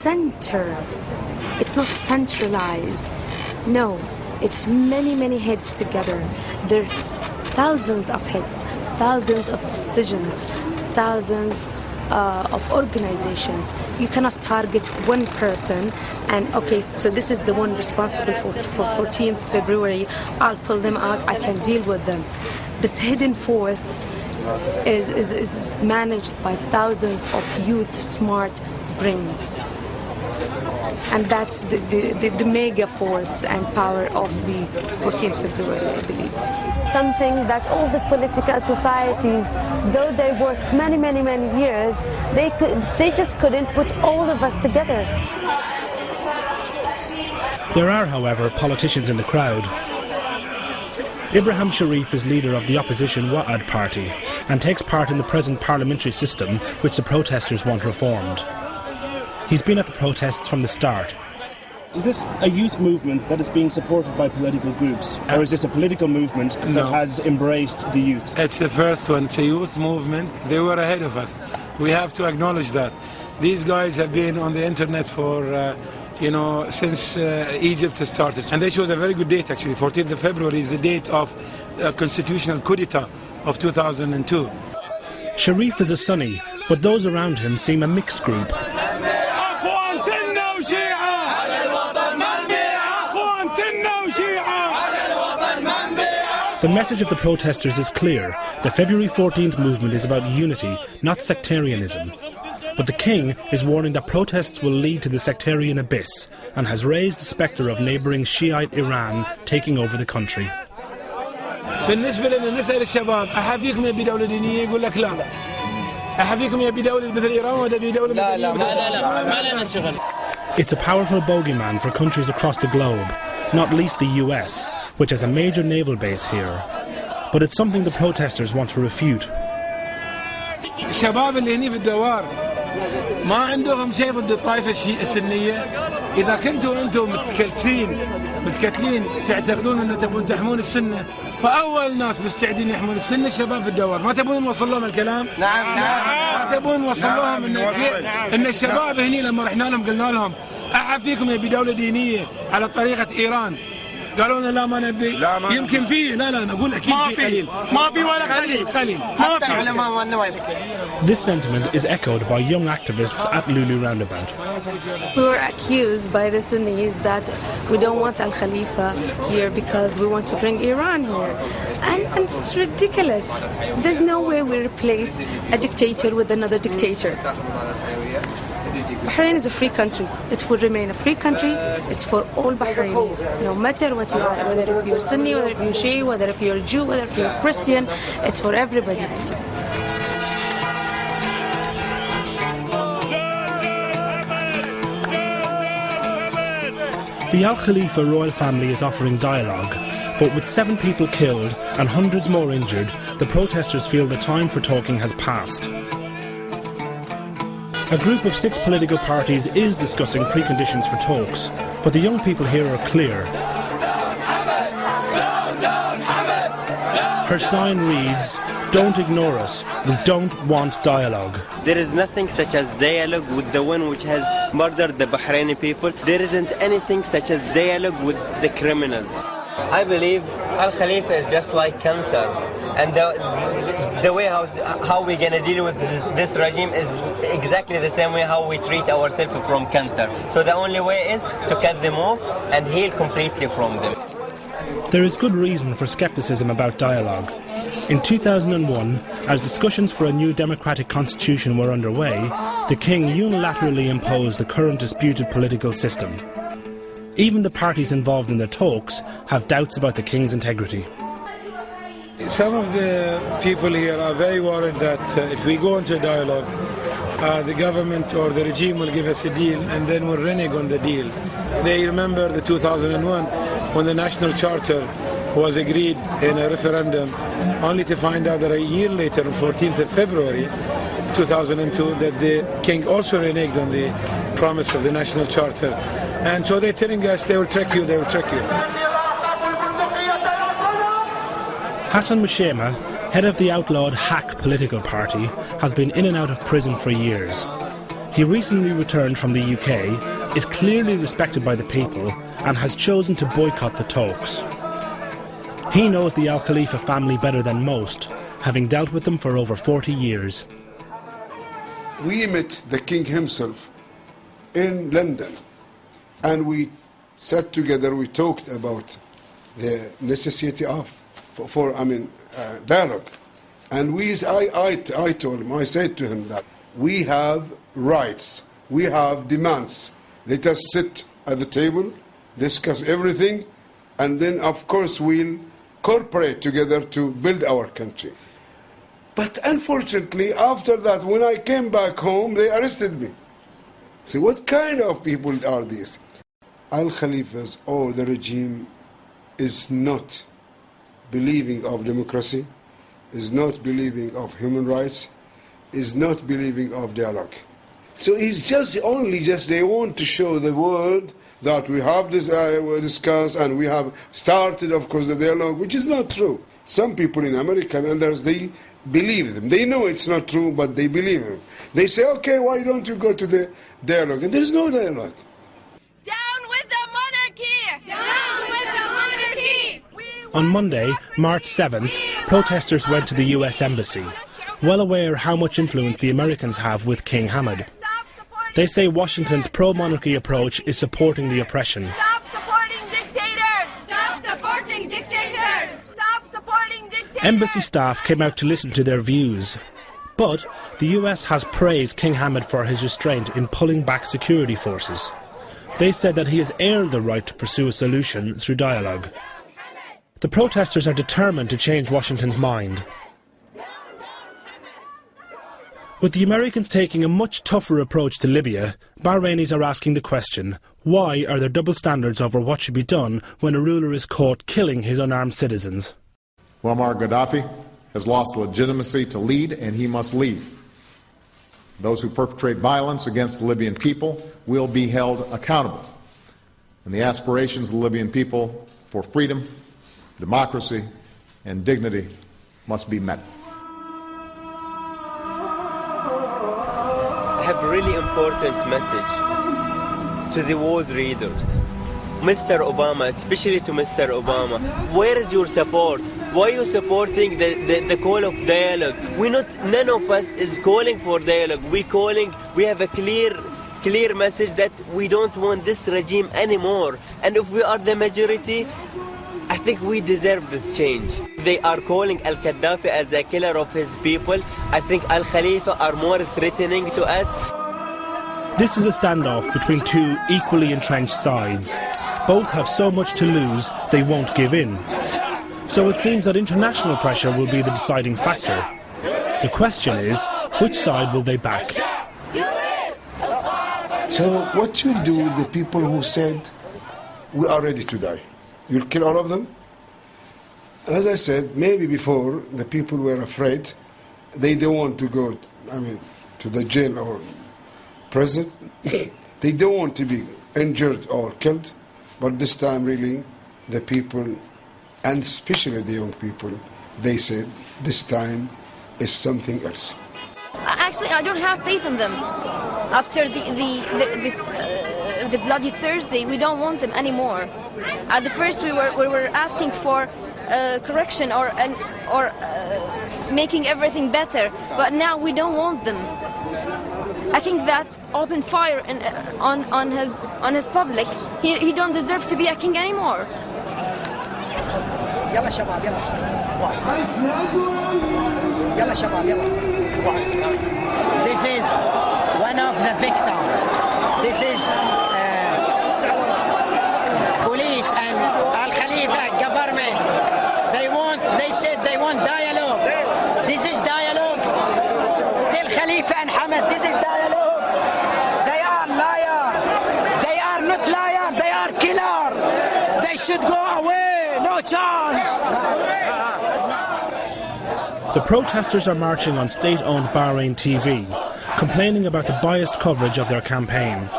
Center. It's not centralized. No, it's many heads together. There are thousands of heads, thousands of decisions, thousands of organizations. You cannot target one person and, okay, so this is the one responsible for 14th February. I'll pull them out. I can deal with them. This hidden force is managed by thousands of youth, smart brains. And that's the mega force and power of the 14th February, I believe. Something that all the political societies, though they worked many years, they just couldn't put all of us together. There are, however, politicians in the crowd. Ibrahim Sharif is leader of the opposition Wa'ad party and takes part in the present parliamentary system which the protesters want reformed. He's been at the protests from the start. Is this a youth movement that is being supported by political groups? Or is this a political movement that has embraced the youth? It's the first one. It's a youth movement. They were ahead of us. We have to acknowledge that. These guys have been on the internet for, since Egypt started. And they chose a very good date, actually. 14th of February is the date of constitutional coup d'etat of 2002. Sharif is a Sunni, but those around him seem a mixed group. The message of the protesters is clear. The February 14th movement is about unity, not sectarianism. But the king is warning that protests will lead to the sectarian abyss and has raised the spectre of neighbouring Shiite Iran taking over the country. بالنسبة لنا نسأل الشباب أحافيكم يبي دولة دينية يقول لك لا أحافيكم يبي دولة مثل إيران ولا يبي دولة مثل إيران. It's a powerful bogeyman for countries across the globe, not least the US, which has a major naval base here. But it's something the protesters want to refute. الشباب اللي هني في الدوار ما عندهم شيء ضد الطائفة السنية. إذا كنتوا أنتم متكتلين تعتقدون أن تبون تحمون السنة، فأول ناس مستعدين يحمون السنة الشباب في الدوار. ما تبون نوصل لهم الكلام؟ نعم. ما تبون نوصل لهم إن الشباب هني لما رحنا لهم قلنا لهم أحد فيكم يبي دولة دينية على طريقة إيران؟ قالوا لنا لا ما نبي. يمكن فيه. لا نقول أكيد في قليل. ما في ولا قليل. This sentiment is echoed by young activists at Lulu Roundabout. We were accused by the Sunnis that we don't want Al-Khalifa here because we want to bring Iran here. And it's ridiculous. There's no way we replace a dictator with another dictator. Bahrain is a free country. It will remain a free country. It's for all Bahrainis, no matter what you are, whether if you're Sunni, whether if you're Shia, whether if you're Jew, whether if you're Christian. It's for everybody. The Al Khalifa royal family is offering dialogue, but with 7 people killed and hundreds more injured, the protesters feel the time for talking has passed. A group of 6 political parties is discussing preconditions for talks, but the young people here are clear. Her sign reads, "Don't ignore us, we don't want dialogue." There is nothing such as dialogue with the one which has murdered the Bahraini people. There isn't anything such as dialogue with the criminals. I believe Al-Khalifa is just like cancer, and the way how we're going to deal with this regime is exactly the same way how we treat ourselves from cancer. So the only way is to cut them off and heal completely from them. There is good reason for scepticism about dialogue. In 2001, as discussions for a new democratic constitution were underway, the king unilaterally imposed the current disputed political system. Even the parties involved in the talks have doubts about the king's integrity. Some of the people here are very worried that if we go into a dialogue, the government or the regime will give us a deal and then we'll renege on the deal. They remember the 2001 when the national charter was agreed in a referendum, only to find out that a year later, on 14th of February 2002, that the king also reneged on the promise of the national charter. And so they're telling us they will trick you, they will trick you. Hassan Mushema, head of the outlawed Hack political party, has been in and out of prison for years. He recently returned from the UK, is clearly respected by the people, and has chosen to boycott the talks. He knows the Al Khalifa family better than most, having dealt with them for over 40 years. We met the king himself in London, and we sat together, we talked about the necessity of dialogue. And I told him, I said to him that we have rights, we have demands. Let us sit at the table, discuss everything, and then of course we'll cooperate together to build our country. But unfortunately, after that, when I came back home, they arrested me. So what kind of people are these? Al-Khalifas or the regime is not believing of democracy, is not believing of human rights, is not believing of dialogue. So it's just they want to show the world that we have discussed and we have started, of course, the dialogue, which is not true. Some people in America and others, they believe them. They know it's not true, but they believe them. They say, okay, why don't you go to the dialogue? And there's no dialogue. Down with the monarchy! Down with the monarchy! On Monday, March 7th, protesters went to the US Embassy, well aware how much influence the Americans have with King Hamad. They say Washington's pro-monarchy approach is supporting the oppression. Stop supporting dictators! Stop supporting dictators! Stop supporting dictators! Embassy staff came out to listen to their views. But the US has praised King Hamad for his restraint in pulling back security forces. They said that he has earned the right to pursue a solution through dialogue. The protesters are determined to change Washington's mind. With the Americans taking a much tougher approach to Libya, Bahrainis are asking the question, why are there double standards over what should be done when a ruler is caught killing his unarmed citizens? Muammar Gaddafi has lost legitimacy to lead, and he must leave. Those who perpetrate violence against the Libyan people will be held accountable. And the aspirations of the Libyan people for freedom, democracy, and dignity must be met. I have a really important message to the world readers. Mr. Obama, especially to Mr. Obama, where is your support? Why are you supporting the call of dialogue? None of us is calling for dialogue. We have a clear message that we don't want this regime anymore. And if we are the majority, I think we deserve this change. They are calling Al-Gaddafi as a killer of his people. I think Al-Khalifa are more threatening to us. This is a standoff between two equally entrenched sides. Both have so much to lose, they won't give in. So it seems that international pressure will be the deciding factor. The question is, which side will they back? So what you'll do with the people who said, we are ready to die? You'll kill all of them? As I said, maybe before, the people were afraid. They don't want to go, to the jail or prison. They don't want to be injured or killed. But this time, really, the people, and especially the young people, they said, this time is something else. Actually, I don't have faith in them. After the bloody Thursday, we don't want them anymore. At the first, we were asking for correction or making everything better, but now we don't want them. I think that open fire on his public, he don't deserve to be a king anymore. يلا شباب يلا يلا شباب يلا. This is one of the victims. This is police and Al-Khalifa government. They said they want dialogue. This is dialogue. Tell Khalifa and Hamad, this is dialogue. They are liar. They are not liar. They are killer. They should go away. No chance. The protesters are marching on state-owned Bahrain TV, complaining about the biased coverage of their campaign.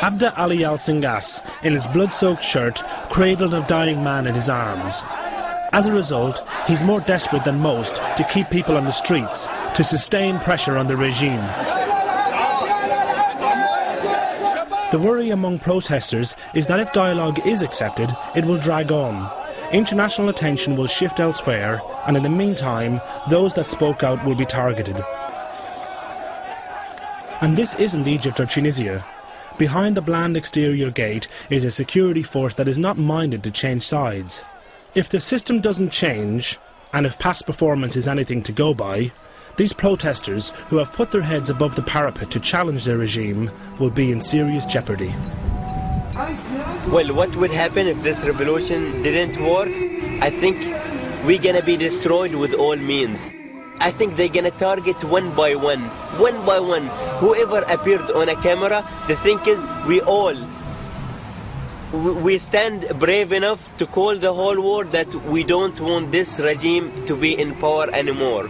Abda Ali Al-Singas, in his blood-soaked shirt, cradled a dying man in his arms. As a result, he's more desperate than most to keep people on the streets, to sustain pressure on the regime. The worry among protesters is that if dialogue is accepted, it will drag on. International attention will shift elsewhere, and in the meantime, those that spoke out will be targeted. And this isn't Egypt or Tunisia. Behind the bland exterior gate is a security force that is not minded to change sides. If the system doesn't change, and if past performance is anything to go by, these protesters, who have put their heads above the parapet to challenge their regime, will be in serious jeopardy. Well, what would happen if this revolution didn't work? I think we're gonna be destroyed with all means. I think they're gonna target one by one. Whoever appeared on a camera, the thing is, we stand brave enough to call the whole world that we don't want this regime to be in power anymore.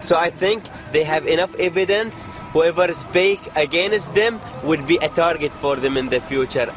So I think they have enough evidence. Whoever speaks against them would be a target for them in the future.